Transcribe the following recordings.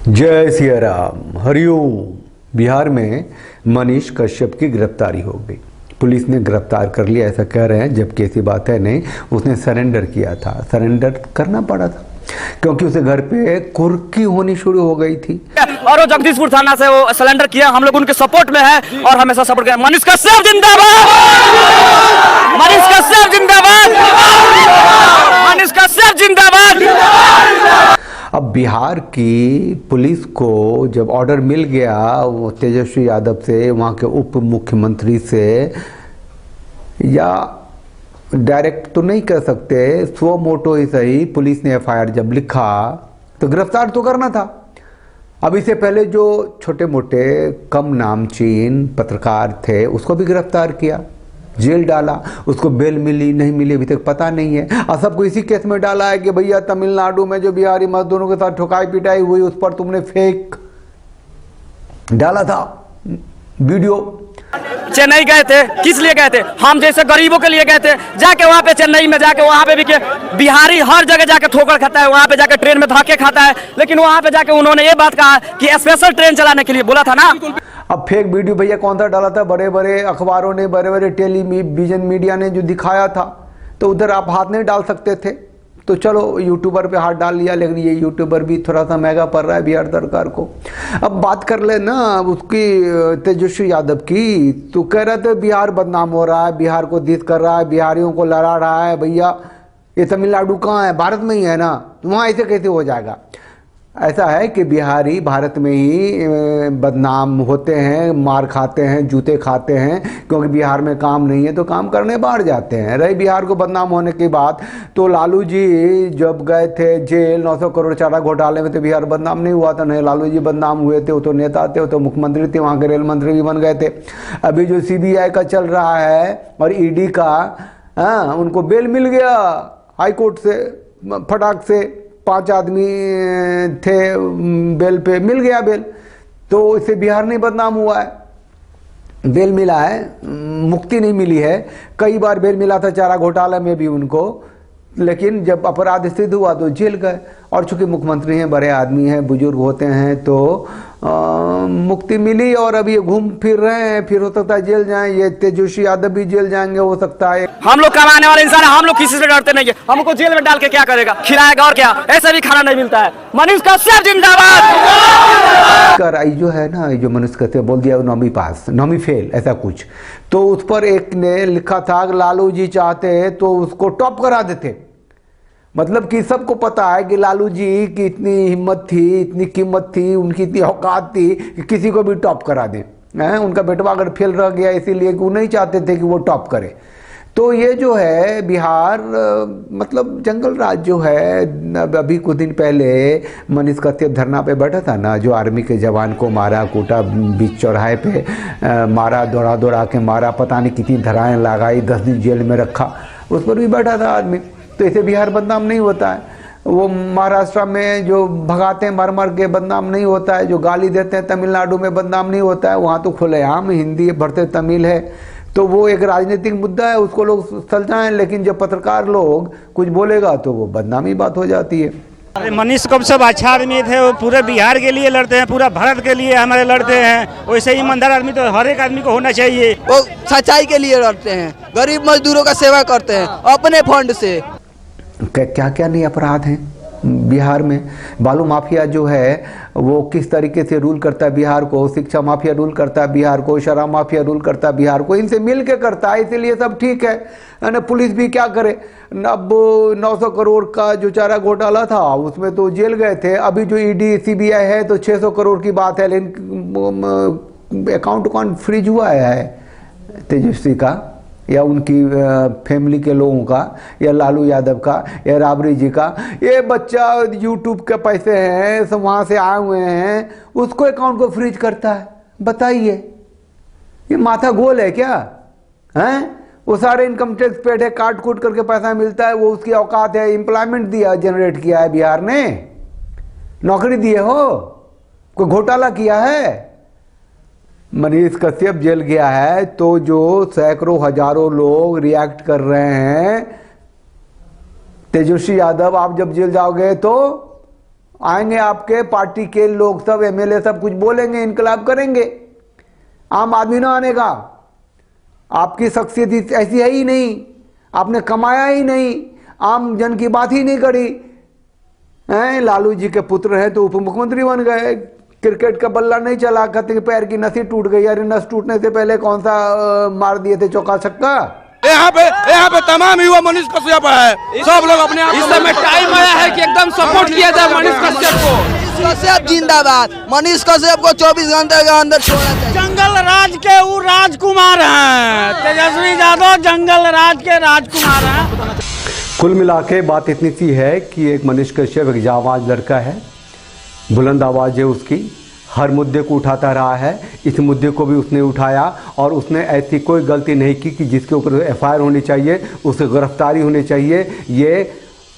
जय सिया राम, हरिओम। बिहार में मनीष कश्यप की गिरफ्तारी हो गई। पुलिस ने गिरफ्तार कर लिया ऐसा कह रहे हैं, जबकि ऐसी बात है नहीं। उसने सरेंडर किया था, सरेंडर करना पड़ा था क्योंकि उसे घर पे कुर्की होनी शुरू हो गई थी। और वो जगदीशपुर थाना से वो सरेंडर किया। हम लोग उनके सपोर्ट में है और हमेशा सपोर्ट करें। मनीष कश्यप जिंदाबाद, मनीष कश्यप जिंदाबाद, मनीष कश्यप जिंदाबाद। अब बिहार की पुलिस को जब ऑर्डर मिल गया वो तेजस्वी यादव से, वहाँ के उप मुख्यमंत्री से, या डायरेक्ट तो नहीं कह सकते, स्व मोटो ही सही, पुलिस ने एफआईआर जब लिखा तो गिरफ्तार तो करना था। अब इससे पहले जो छोटे मोटे कम नामचीन पत्रकार थे उसको भी गिरफ्तार किया, जेल डाला। उसको बेल मिली नहीं मिली अभी तक पता नहीं है। और सबको इसी केस में डाला है कि भैया तमिलनाडु में जो बिहारी मजदूरों के साथ ठुकाई पिटाई हुई उस पर तुमने फेक डाला था वीडियो। चेन्नई गए थे, किस लिए गए थे? हम जैसे गरीबों के लिए गए थे। जाके वहाँ पे चेन्नई में जाके वहाँ पे भी बिहारी हर जगह जाके ठोकर खाता है, वहाँ पे जाके ट्रेन में धक्के खाता है। लेकिन वहाँ पे जाके उन्होंने ये बात कहा कि स्पेशल ट्रेन चलाने के लिए बोला था ना। अब फेक वीडियो भैया कौन सा डाला था? बड़े बड़े अखबारों ने, बड़े बड़े टेलीविजन मीडिया ने जो दिखाया था, तो उधर आप हाथ नहीं डाल सकते थे। तो चलो यूट्यूबर पे हाथ डाल लिया, लेकिन ये यूट्यूबर भी थोड़ा सा महंगा पड़ रहा है बिहार सरकार को। अब बात कर ले ना उसकी, तेजस्वी यादव की, तो कह रहे थे बिहार बदनाम हो रहा है, बिहार को दिस कर रहा है, बिहारियों को लड़ा रहा है। भैया ये तमिलनाडु कहाँ है? भारत में ही है ना, तो वहाँ ऐसे कैसे हो जाएगा? ऐसा है कि बिहारी भारत में ही बदनाम होते हैं, मार खाते हैं, जूते खाते हैं, क्योंकि बिहार में काम नहीं है तो काम करने बाहर जाते हैं। रही बिहार को बदनाम होने की बात, तो लालू जी जब गए थे जेल 900 करोड़ चारा घोटाले में, तो बिहार बदनाम नहीं हुआ था। नहीं, लालू जी बदनाम हुए थे। वो तो नेता थे, वो तो मुख्यमंत्री थे, वहाँ के रेल मंत्री भी बन गए थे। अभी जो सीबीआई का चल रहा है और ईडी का, उनको बेल मिल गया हाईकोर्ट से, फटाक से 5 आदमी थे, बेल पे मिल गया बेल। तो इससे बिहार नहीं बदनाम हुआ है, बेल मिला है, मुक्ति नहीं मिली है। कई बार बेल मिला था चारा घोटाला में भी उनको, लेकिन जब अपराध सिद्ध हुआ तो जेल गए। और चूंकि मुख्यमंत्री हैं, बड़े आदमी हैं, बुजुर्ग होते हैं, तो मुक्ति मिली। और अभी ये घूम फिर रहे हैं, फिर हो सकता है जेल जाएं। ये तेजस्वी यादव भी जेल जाएंगे, हो सकता है। हम लोग कमाने वाले इंसान हैं, हम लोग किसी से डरते नहीं है। हमको जेल में डाल के क्या करेगा? खिलाएगा और क्या? ऐसे भी खाना नहीं मिलता है। मनीष कश्यप जिंदाबाद। कर जो है ना, जो मनीष कश्यप बोल दिया 9वीं पास 9वीं फेल ऐसा कुछ, तो उस पर एक ने लिखा था लालू जी चाहते तो उसको टॉप करा देते। मतलब कि सबको पता है कि लालू जी की इतनी हिम्मत थी, इतनी कीमत थी, उनकी इतनी औकात थी कि किसी को भी टॉप करा दें। उनका बेटवा अगर फेल रह गया इसीलिए कि वो नहीं चाहते थे कि वो टॉप करे। तो ये जो है बिहार, मतलब जंगल राज जो है। अभी कुछ दिन पहले मनीष कश्यप धरना पे बैठा था ना, जो आर्मी के जवान को मारा, कूटा, बीच चौराहे पे मारा, दौड़ा दौड़ा के मारा, पता नहीं कितनी धराएं लगाई, 10 दिन जेल में रखा, उस पर भी बैठा था आदमी। तो इसे बिहार बदनाम नहीं होता है। वो महाराष्ट्र में जो भगाते हैं, मर के बदनाम नहीं होता है। जो गाली देते हैं तमिलनाडु में बदनाम नहीं होता है। वहाँ तो खुलेआम हिंदी भरते तमिल है। तो वो एक राजनीतिक मुद्दा है, उसको लोग सुलझाएं। लेकिन जब पत्रकार लोग कुछ बोलेगा तो वो बदनामी बात हो जाती है। अरे मनीष कश्यप अच्छा आदमी थे, वो पूरे बिहार के लिए लड़ते हैं, पूरा भारत के लिए हमारे लड़ते हैं। वैसे ही ईमानदार आदमी तो हर एक आदमी को होना चाहिए। वो सच्चाई के लिए लड़ते हैं, गरीब मजदूरों का सेवा करते हैं अपने फंड से। क्या क्या नहीं अपराध हैं बिहार में। बालू माफिया जो है वो किस तरीके से रूल करता है बिहार को, शिक्षा माफिया रूल करता है बिहार को, शराब माफिया रूल करता है बिहार को। इनसे मिल के करता है, इसीलिए सब ठीक है ना। पुलिस भी क्या करे? अब 900 करोड़ का जो चारा घोटाला था उसमें तो जेल गए थे। अभी जो ईडी सीबीआई है तो 600 करोड़ की बात है, लेकिन अकाउंट फ्रीज हुआ है तेजस्वी का, या उनकी फैमिली के लोगों का, या लालू यादव का, या राबड़ी जी का। ये बच्चा यूट्यूब के पैसे हैं, सब वहाँ से आए हुए हैं, उसको अकाउंट को फ्रीज करता है। बताइए, ये माथा गोल है क्या? हैं? वो सारे इनकम टैक्स पेड है, काट कूट करके पैसा मिलता है, वो उसकी औकात है। एम्प्लॉयमेंट दिया, जनरेट किया है बिहार ने, नौकरी दिए हो, कोई घोटाला किया है? मनीष कश्यप जेल गया है तो जो सैकड़ों हजारों लोग रिएक्ट कर रहे हैं तेजस्वी यादव आप जब जेल जाओगे तो आएंगे आपके पार्टी के लोग, सब एमएलए सब कुछ बोलेंगे, इनकलाब करेंगे। आम आदमी ना आने का। आपकी शख्सियत ऐसी है ही नहीं, आपने कमाया ही नहीं, आम जन की बात ही नहीं करी हैं। लालू जी के पुत्र हैं तो उप मुख्यमंत्री बन गए, क्रिकेट का बल्ला नहीं चला, कहते पैर की नस ही टूट गई। अरे नस टूटने से पहले कौन सा मार दिए थे चौका छक्का। यहाँ पे तमाम युवा मनीष कश्यप है, सब लोग अपने आप। इस समय टाइम आया है कि एकदम सपोर्ट किया जाए मनीष कश्यप को। मनीष कश्यप जिंदाबाद। मनीष कश्यप को 24 घंटे के अंदर छोड़ना चाहिए। जंगल राज के वो राजकुमार हैं, तेजस्वी यादव जंगल राज के राजकुमार हैं। कुल मिला के बात इतनी सी है कि एक मनीष कश्यप एक जाबाज लड़का है, बुलंद आवाज़ है उसकी, हर मुद्दे को उठाता रहा है। इस मुद्दे को भी उसने उठाया और उसने ऐसी कोई गलती नहीं की कि जिसके ऊपर एफआईआर होनी चाहिए, उसकी गिरफ्तारी होनी चाहिए। ये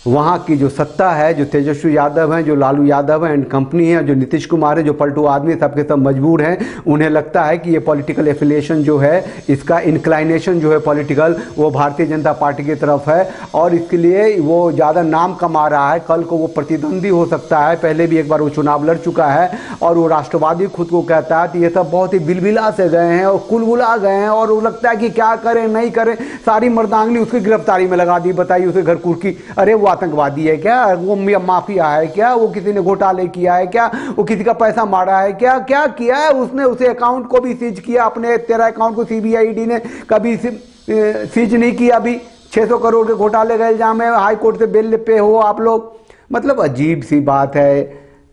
वहाँ की जो सत्ता है, जो तेजस्वी यादव हैं, जो लालू यादव हैं एंड कंपनी है, जो नीतीश कुमार है, जो पलटू आदमी सबके सब मजबूर हैं। उन्हें लगता है कि ये पॉलिटिकल एफिलिएशन जो है, इसका इंक्लाइनेशन जो है पॉलिटिकल, वो भारतीय जनता पार्टी की तरफ है और इसके लिए वो ज़्यादा नाम कमा रहा है। कल को वो प्रतिद्वंदी हो सकता है, पहले भी एक बार वो चुनाव लड़ चुका है और वो राष्ट्रवादी खुद को कहता है। तो ये सब बहुत ही बिलबिला से गए हैं और कुलबुला गए हैं और वो लगता है कि क्या करें नहीं करें। सारी मर्दांगली उसकी गिरफ्तारी में लगा दी। बताइए उसे घर कुर्की, अरे वो आतंकवादी है क्या, वो माफिया है क्या, वो किसी ने घोटाले किया है क्या, वो किसी का पैसा मारा है क्या, क्या किया है उसने। उसे अकाउंट को भी सीज किया अपने, तेरा अकाउंट को सीबीआईडी ने कभी सीज नहीं किया। अभी 600 करोड़ के घोटाले का इल्जाम है, हाई कोर्ट से बेल पे हो आप लोग। मतलब अजीब सी बात है,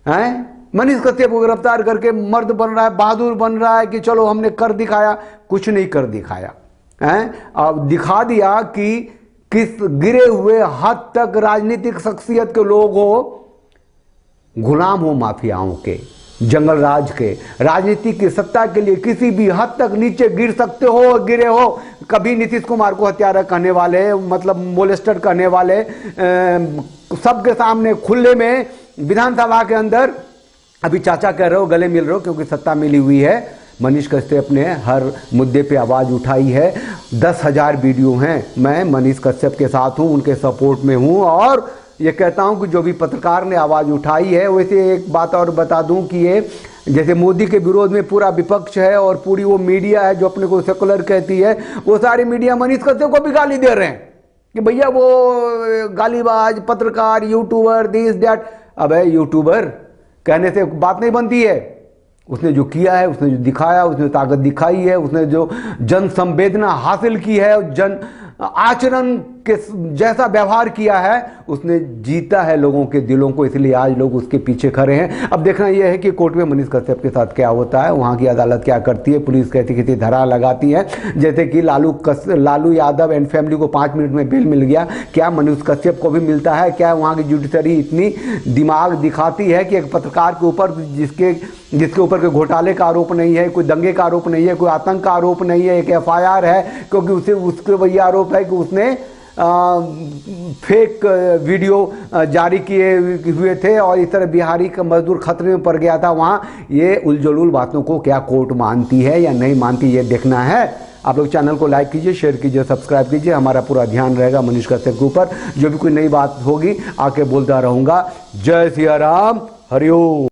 हैं? मनीष कश्यप को गिरफ्तार करके मर्द बन रहा है, बहादुर बन रहा है कि चलो हमने कर दिखाया। कुछ नहीं कर दिखाया हैं। अब दिखा दिया कि किस गिरे हुए हद तक राजनीतिक शख्सियत के लोग हो गुलाम हो माफियाओं के, जंगल राज के। राजनीति की सत्ता के लिए किसी भी हद तक नीचे गिर सकते हो, गिरे हो। कभी नीतीश कुमार को हत्यारा कहने वाले, मतलब मोलेस्टर कहने वाले, सबके सामने खुले में विधानसभा के अंदर अभी चाचा कह रहे हो, गले मिल रहे हो क्योंकि सत्ता मिली हुई है। मनीष कश्यप ने हर मुद्दे पे आवाज़ उठाई है। 10,000 वीडियो हैं। मैं मनीष कश्यप के साथ हूँ, उनके सपोर्ट में हूँ और ये कहता हूँ कि जो भी पत्रकार ने आवाज़ उठाई है। वैसे एक बात और बता दूँ कि ये जैसे मोदी के विरोध में पूरा विपक्ष है और पूरी वो मीडिया है जो अपने को सेकुलर कहती है, वो सारी मीडिया मनीष कश्यप को भी गाली दे रहे हैं कि भैया वो गालीबाज पत्रकार, यूट्यूबर, दिस दैट। अबे यूट्यूबर कहने से बात नहीं बनती है। उसने जो किया है, उसने जो दिखाया, उसने ताकत दिखाई है, उसने जो जन संवेदना हासिल की है, जन आचरण के जैसा व्यवहार किया है, उसने जीता है लोगों के दिलों को। इसलिए आज लोग उसके पीछे खड़े हैं। अब देखना यह है कि कोर्ट में मनीष कश्यप के साथ क्या होता है, वहाँ की अदालत क्या करती है, पुलिस कैसी धरा लगाती है। जैसे कि लालू यादव एंड फैमिली को 5 मिनट में बेल मिल गया, क्या मनीष कश्यप को भी मिलता है? क्या वहाँ की जुडिशरी इतनी दिमाग दिखाती है कि एक पत्रकार के ऊपर जिसके ऊपर कोई घोटाले का आरोप नहीं है, कोई दंगे का आरोप नहीं है, कोई आतंक का आरोप नहीं है, एक एफआईआर है क्योंकि उसके वही आरोप है कि उसने फेक वीडियो जारी किए हुए थे और इस तरह बिहारी का मजदूर खतरे में पड़ गया था वहाँ। ये उलझुल बातों को क्या कोर्ट मानती है या नहीं मानती, ये देखना है। आप लोग चैनल को लाइक कीजिए, शेयर कीजिए, सब्सक्राइब कीजिए। हमारा पूरा ध्यान रहेगा मनीष कश्यप के ऊपर। जो भी कोई नई बात होगी आके बोलता रहूँगा। जय सिया राम, हरिओम।